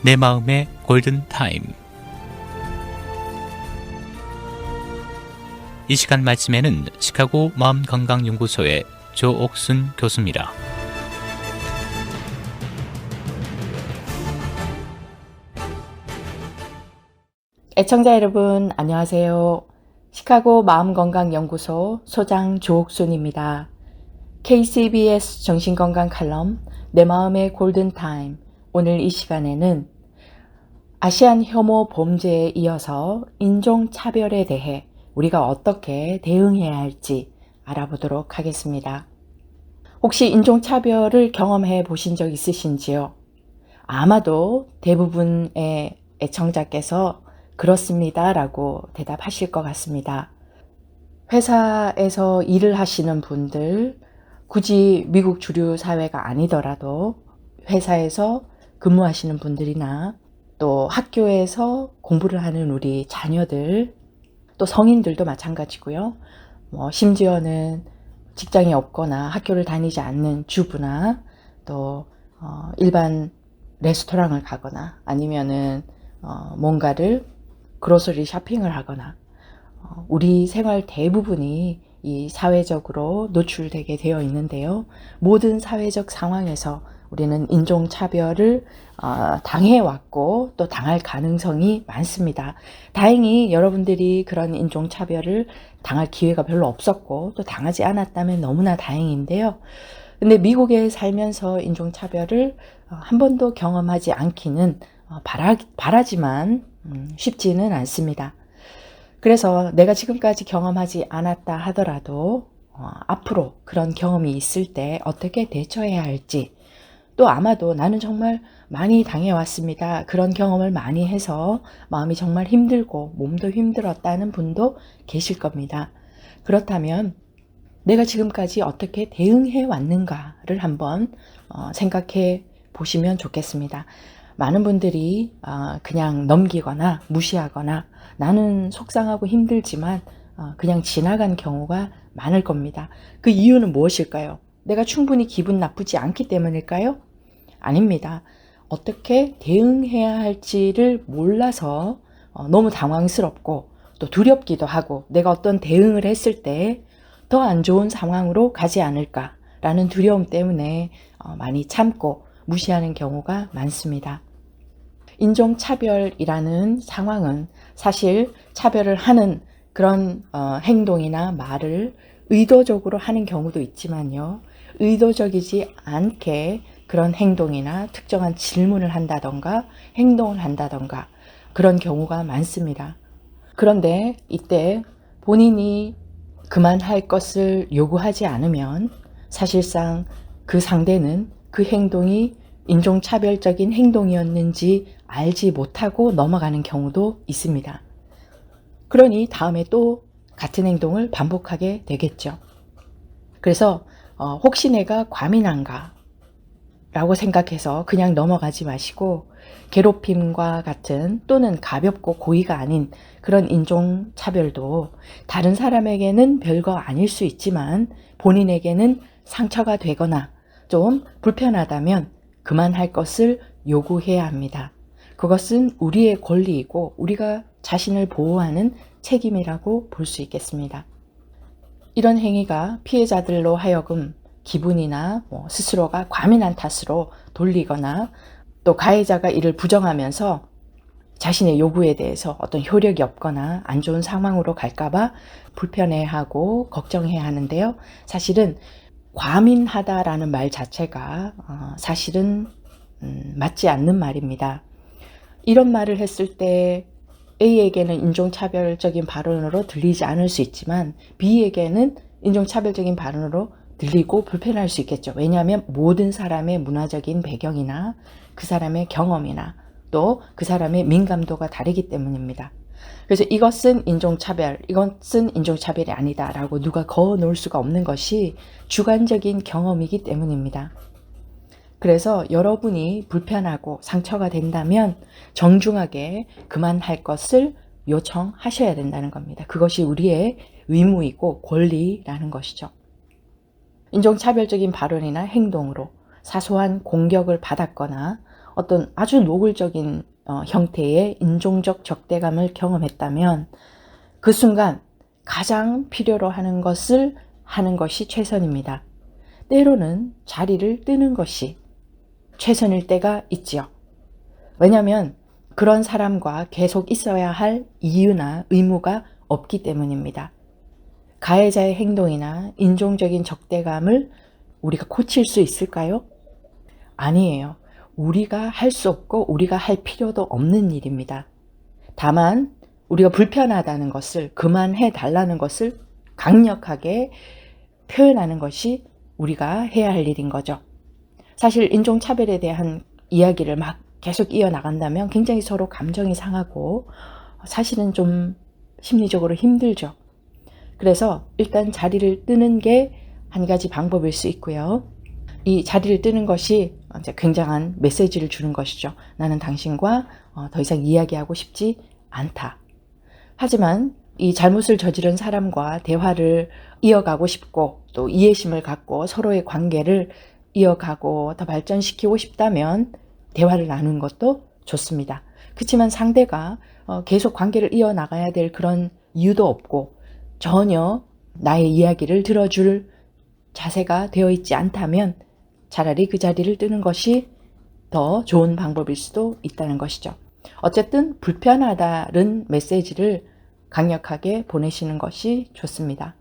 내 마음의 골든타임. 이 시간 말씀에는 시카고 마음건강연구소의 조옥순 교수입니다. 애청자 여러분 안녕하세요. 시카고 마음건강연구소 소장 조옥순입니다. KCBS 정신건강 칼럼 내 마음의 골든타임, 오늘 이 시간에는 아시안 혐오 범죄에 이어서 인종차별에 대해 우리가 어떻게 대응해야 할지 알아보도록 하겠습니다. 혹시 인종차별을 경험해 보신 적 있으신지요? 아마도 대부분의 애청자께서 그렇습니다 라고 대답하실 것 같습니다. 회사에서 일을 하시는 분들, 굳이 미국 주류 사회가 아니더라도 회사에서 근무하시는 분들이나 또 학교에서 공부를 하는 우리 자녀들, 또 성인들도 마찬가지고요. 심지어는 직장이 없거나 학교를 다니지 않는 주부나 또 일반 레스토랑을 가거나 아니면은 뭔가를 그로서리 쇼핑을 하거나 우리 생활 대부분이 이 사회적으로 노출되게 되어 있는데요. 모든 사회적 상황에서 우리는 인종차별을 당해왔고 또 당할 가능성이 많습니다. 다행히 여러분들이 그런 인종차별을 당할 기회가 별로 없었고 또 당하지 않았다면 너무나 다행인데요. 근데 미국에 살면서 인종차별을 한 번도 경험하지 않기는 바라지만 쉽지는 않습니다. 그래서 내가 지금까지 경험하지 않았다 하더라도 앞으로 그런 경험이 있을 때 어떻게 대처해야 할지, 또 아마도 나는 정말 많이 당해왔습니다, 그런 경험을 많이 해서 마음이 정말 힘들고 몸도 힘들었다는 분도 계실 겁니다. 그렇다면 내가 지금까지 어떻게 대응해 왔는가를 한번 생각해 보시면 좋겠습니다. 많은 분들이 그냥 넘기거나 무시하거나 나는 속상하고 힘들지만 그냥 지나간 경우가 많을 겁니다. 그 이유는 무엇일까요? 내가 충분히 기분 나쁘지 않기 때문일까요? 아닙니다. 어떻게 대응해야 할지를 몰라서 너무 당황스럽고 또 두렵기도 하고 내가 어떤 대응을 했을 때 더 안 좋은 상황으로 가지 않을까라는 두려움 때문에 많이 참고 무시하는 경우가 많습니다. 인종차별이라는 상황은 사실 차별을 하는 그런 행동이나 말을 의도적으로 하는 경우도 있지만요. 의도적이지 않게 그런 행동이나 특정한 질문을 한다던가 행동을 한다던가 그런 경우가 많습니다. 그런데 이때 본인이 그만할 것을 요구하지 않으면 사실상 그 상대는 그 행동이 인종차별적인 행동이었는지 알지 못하고 넘어가는 경우도 있습니다. 그러니 다음에 또 같은 행동을 반복하게 되겠죠. 그래서 혹시 내가 과민한가 라고 생각해서 그냥 넘어가지 마시고 괴롭힘과 같은 또는 가볍고 고의가 아닌 그런 인종차별도 다른 사람에게는 별거 아닐 수 있지만 본인에게는 상처가 되거나 좀 불편하다면 그만할 것을 요구해야 합니다. 그것은 우리의 권리이고 우리가 자신을 보호하는 책임이라고 볼 수 있겠습니다. 이런 행위가 피해자들로 하여금 기분이나 스스로가 과민한 탓으로 돌리거나 또 가해자가 이를 부정하면서 자신의 요구에 대해서 어떤 효력이 없거나 안 좋은 상황으로 갈까봐 불편해하고 걱정해야 하는데요. 사실은 과민하다라는 말 자체가 사실은 맞지 않는 말입니다. 이런 말을 했을 때 A에게는 인종차별적인 발언으로 들리지 않을 수 있지만 B에게는 인종차별적인 발언으로 들리고 불편할 수 있겠죠. 왜냐하면 모든 사람의 문화적인 배경이나 그 사람의 경험이나 또 그 사람의 민감도가 다르기 때문입니다. 그래서 이것은 인종차별, 이것은 인종차별이 아니다라고 누가 그어 놓을 수가 없는 것이 주관적인 경험이기 때문입니다. 그래서 여러분이 불편하고 상처가 된다면 정중하게 그만할 것을 요청하셔야 된다는 겁니다. 그것이 우리의 의무이고 권리라는 것이죠. 인종차별적인 발언이나 행동으로 사소한 공격을 받았거나 어떤 아주 노골적인 형태의 인종적 적대감을 경험했다면 그 순간 가장 필요로 하는 것을 하는 것이 최선입니다. 때로는 자리를 뜨는 것이 최선일 때가 있지요. 왜냐하면 그런 사람과 계속 있어야 할 이유나 의무가 없기 때문입니다. 가해자의 행동이나 인종적인 적대감을 우리가 고칠 수 있을까요? 아니에요. 우리가 할 수 없고 우리가 할 필요도 없는 일입니다. 다만 우리가 불편하다는 것을, 그만해 달라는 것을 강력하게 표현하는 것이 우리가 해야 할 일인 거죠. 사실 인종차별에 대한 이야기를 막 계속 이어나간다면 굉장히 서로 감정이 상하고 사실은 좀 심리적으로 힘들죠. 그래서 일단 자리를 뜨는 게 한 가지 방법일 수 있고요. 이 자리를 뜨는 것이 이제 굉장한 메시지를 주는 것이죠. 나는 당신과 더 이상 이야기하고 싶지 않다. 하지만 이 잘못을 저지른 사람과 대화를 이어가고 싶고 또 이해심을 갖고 서로의 관계를 이어가고 더 발전시키고 싶다면 대화를 나누는 것도 좋습니다. 그렇지만 상대가 계속 관계를 이어나가야 될 그런 이유도 없고 전혀 나의 이야기를 들어줄 자세가 되어 있지 않다면 차라리 그 자리를 뜨는 것이 더 좋은 방법일 수도 있다는 것이죠. 어쨌든 불편하다는 메시지를 강력하게 보내시는 것이 좋습니다.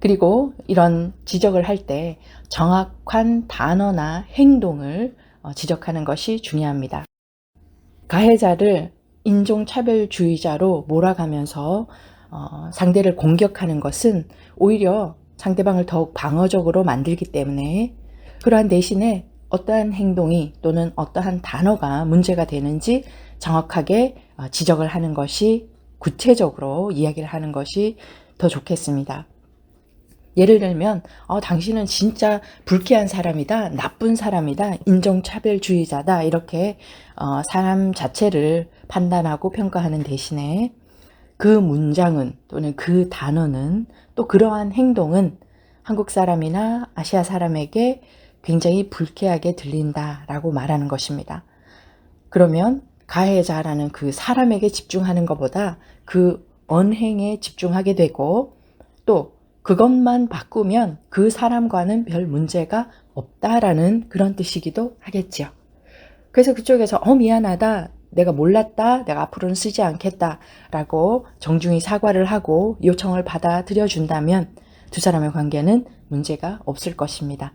그리고 이런 지적을 할 때 정확한 단어나 행동을 지적하는 것이 중요합니다. 가해자를 인종차별주의자로 몰아가면서 상대를 공격하는 것은 오히려 상대방을 더욱 방어적으로 만들기 때문에 그러한 대신에 어떠한 행동이 또는 어떠한 단어가 문제가 되는지 정확하게 지적을 하는 것이, 구체적으로 이야기를 하는 것이 더 좋겠습니다. 예를 들면 당신은 진짜 불쾌한 사람이다, 나쁜 사람이다, 인종차별주의자다, 이렇게 사람 자체를 판단하고 평가하는 대신에 그 문장은 또는 그 단어는 또 그러한 행동은 한국 사람이나 아시아 사람에게 굉장히 불쾌하게 들린다라고 말하는 것입니다. 그러면 가해자라는 그 사람에게 집중하는 것보다 그 언행에 집중하게 되고 또 그것만 바꾸면 그 사람과는 별 문제가 없다라는 그런 뜻이기도 하겠지요. 그래서 그쪽에서 미안하다, 내가 몰랐다, 내가 앞으로는 쓰지 않겠다 라고 정중히 사과를 하고 요청을 받아들여 준다면 두 사람의 관계는 문제가 없을 것입니다.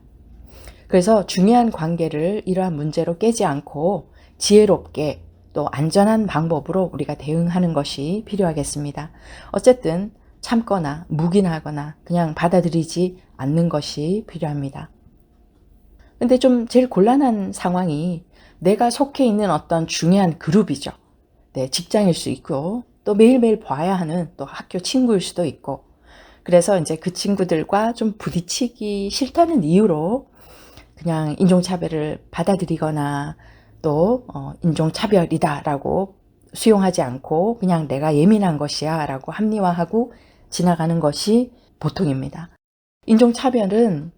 그래서 중요한 관계를 이러한 문제로 깨지 않고 지혜롭게 또 안전한 방법으로 우리가 대응하는 것이 필요하겠습니다. 어쨌든 참거나 묵인하거나 그냥 받아들이지 않는 것이 필요합니다. 근데 좀 제일 곤란한 상황이 내가 속해 있는 어떤 중요한 그룹이죠. 네, 직장일 수 있고 또 매일매일 봐야 하는 또 학교 친구일 수도 있고, 그래서 이제 그 친구들과 좀 부딪히기 싫다는 이유로 그냥 인종차별을 받아들이거나 또 인종차별이다라고 수용하지 않고 그냥 내가 예민한 것이야 라고 합리화하고 지나가는 것이 보통입니다. 인종차별은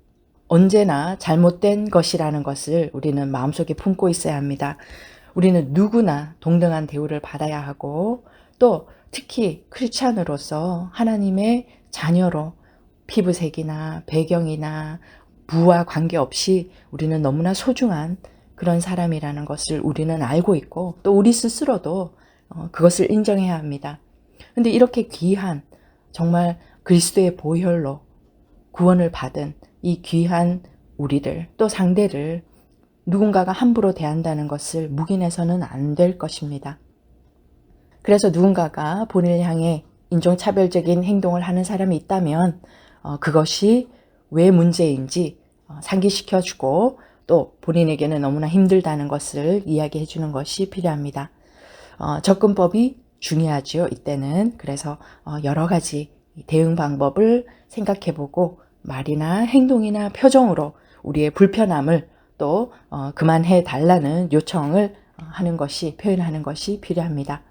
언제나 잘못된 것이라는 것을 우리는 마음속에 품고 있어야 합니다. 우리는 누구나 동등한 대우를 받아야 하고 또 특히 크리스찬으로서 하나님의 자녀로 피부색이나 배경이나 부와 관계없이 우리는 너무나 소중한 그런 사람이라는 것을 우리는 알고 있고 또 우리 스스로도 그것을 인정해야 합니다. 근데 이렇게 귀한 정말 그리스도의 보혈로 구원을 받은 이 귀한 우리를 또 상대를 누군가가 함부로 대한다는 것을 묵인해서는 안 될 것입니다. 그래서 누군가가 본인을 향해 인종차별적인 행동을 하는 사람이 있다면 그것이 왜 문제인지 상기시켜주고 또 본인에게는 너무나 힘들다는 것을 이야기해 주는 것이 필요합니다. 접근법이 중요하죠, 이때는. 그래서 여러 가지 대응 방법을 생각해보고 말이나 행동이나 표정으로 우리의 불편함을 또 그만해 달라는 요청을 하는 것이, 표현하는 것이 필요합니다.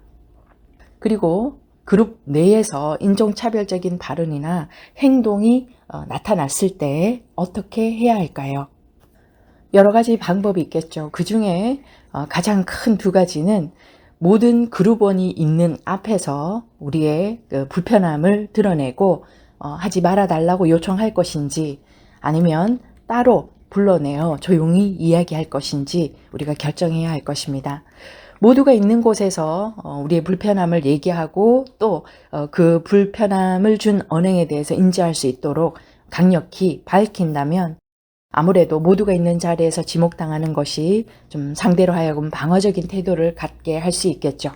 그리고 그룹 내에서 인종차별적인 발언이나 행동이 나타났을 때 어떻게 해야 할까요? 여러 가지 방법이 있겠죠. 그 중에 가장 큰 두 가지는 모든 그룹원이 있는 앞에서 우리의 그 불편함을 드러내고 하지 말아달라고 요청할 것인지, 아니면 따로 불러내어 조용히 이야기할 것인지 우리가 결정해야 할 것입니다. 모두가 있는 곳에서 우리의 불편함을 얘기하고 또 그 불편함을 준 언행에 대해서 인지할 수 있도록 강력히 밝힌다면, 아무래도 모두가 있는 자리에서 지목당하는 것이 좀 상대로 하여금 방어적인 태도를 갖게 할 수 있겠죠.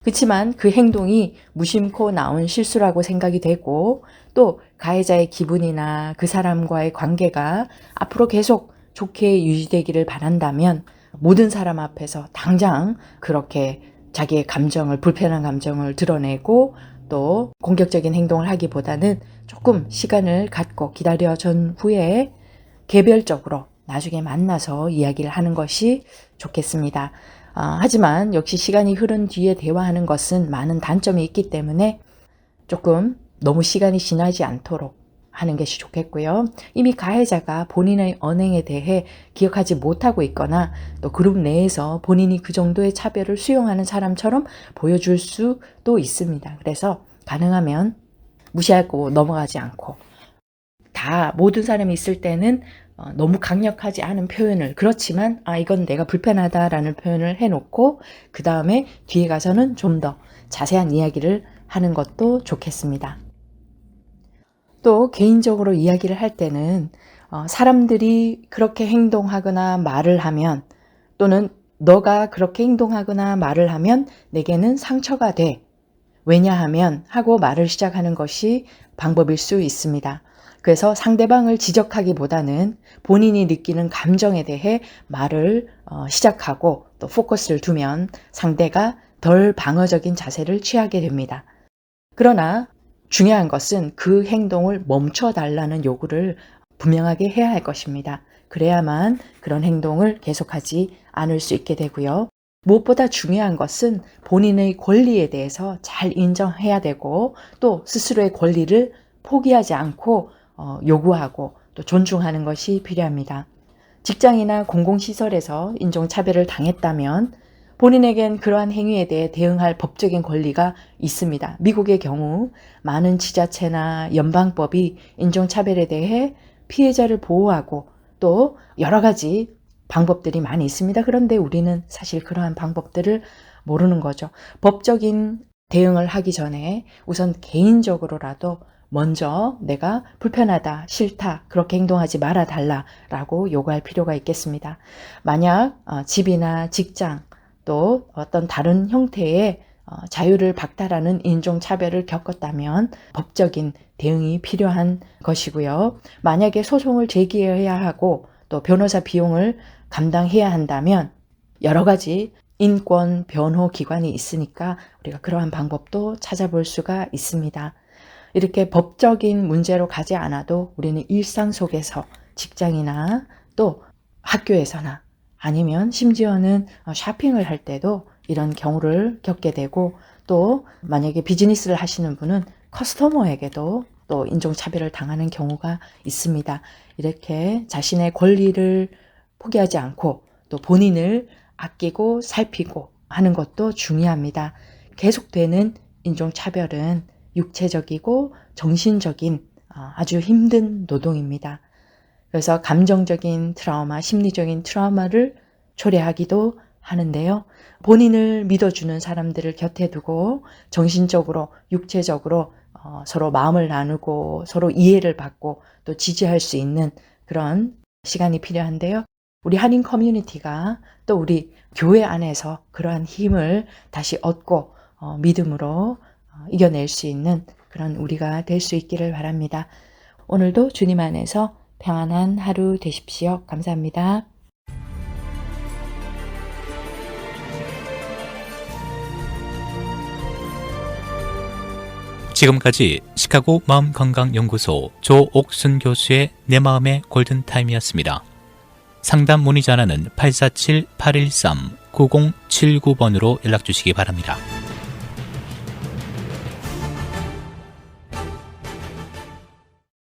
그렇지만 그 행동이 무심코 나온 실수라고 생각이 되고, 또 가해자의 기분이나 그 사람과의 관계가 앞으로 계속 좋게 유지되기를 바란다면, 모든 사람 앞에서 당장 그렇게 자기의 감정을, 불편한 감정을 드러내고 또 공격적인 행동을 하기보다는 조금 시간을 갖고 기다려준 후에 개별적으로 나중에 만나서 이야기를 하는 것이 좋겠습니다. 하지만 역시 시간이 흐른 뒤에 대화하는 것은 많은 단점이 있기 때문에 조금 너무 시간이 지나지 않도록 하는 것이 좋겠고요. 이미 가해자가 본인의 언행에 대해 기억하지 못하고 있거나 또 그룹 내에서 본인이 그 정도의 차별을 수용하는 사람처럼 보여줄 수도 있습니다. 그래서 가능하면 무시하고 넘어가지 않고, 다 모든 사람이 있을 때는 너무 강력하지 않은 표현을, 그렇지만 이건 내가 불편하다라는 표현을 해놓고 그 다음에 뒤에 가서는 좀 더 자세한 이야기를 하는 것도 좋겠습니다. 또 개인적으로 이야기를 할 때는 사람들이 그렇게 행동하거나 말을 하면, 또는 너가 그렇게 행동하거나 말을 하면 내게는 상처가 돼. 왜냐하면 하고 말을 시작하는 것이 방법일 수 있습니다. 그래서 상대방을 지적하기보다는 본인이 느끼는 감정에 대해 말을 시작하고 또 포커스를 두면 상대가 덜 방어적인 자세를 취하게 됩니다. 그러나 중요한 것은 그 행동을 멈춰달라는 요구를 분명하게 해야 할 것입니다. 그래야만 그런 행동을 계속하지 않을 수 있게 되고요. 무엇보다 중요한 것은 본인의 권리에 대해서 잘 인정해야 되고, 또 스스로의 권리를 포기하지 않고 요구하고 또 존중하는 것이 필요합니다. 직장이나 공공시설에서 인종차별을 당했다면 본인에겐 그러한 행위에 대해 대응할 법적인 권리가 있습니다. 미국의 경우 많은 지자체나 연방법이 인종차별에 대해 피해자를 보호하고 또 여러 가지 방법들이 많이 있습니다. 그런데 우리는 사실 그러한 방법들을 모르는 거죠. 법적인 대응을 하기 전에 우선 개인적으로라도 먼저 내가 불편하다, 싫다, 그렇게 행동하지 말아달라라고 요구할 필요가 있겠습니다. 만약 집이나 직장 또 어떤 다른 형태의 자유를 박탈하는 인종차별을 겪었다면 법적인 대응이 필요한 것이고요. 만약에 소송을 제기해야 하고 또 변호사 비용을 감당해야 한다면 여러 가지 인권 변호 기관이 있으니까 우리가 그러한 방법도 찾아볼 수가 있습니다. 이렇게 법적인 문제로 가지 않아도 우리는 일상 속에서 직장이나 또 학교에서나 아니면 심지어는 쇼핑을 할 때도 이런 경우를 겪게 되고, 또 만약에 비즈니스를 하시는 분은 커스터머에게도 또 인종차별을 당하는 경우가 있습니다. 이렇게 자신의 권리를 포기하지 않고 또 본인을 아끼고 살피고 하는 것도 중요합니다. 계속되는 인종차별은 육체적이고 정신적인 아주 힘든 노동입니다. 그래서 감정적인 트라우마, 심리적인 트라우마를 초래하기도 하는데요. 본인을 믿어주는 사람들을 곁에 두고 정신적으로, 육체적으로 서로 마음을 나누고 서로 이해를 받고 또 지지할 수 있는 그런 시간이 필요한데요. 우리 한인 커뮤니티가 또 우리 교회 안에서 그러한 힘을 다시 얻고 믿음으로 이겨낼 수 있는 그런 우리가 될 수 있기를 바랍니다. 오늘도 주님 안에서 평안한 하루 되십시오. 감사합니다. 지금까지 시카고 마음건강연구소 조옥순 교수의 내 마음의 골든타임이었습니다. 상담 문의 전화는 847-813-9079번으로 연락주시기 바랍니다.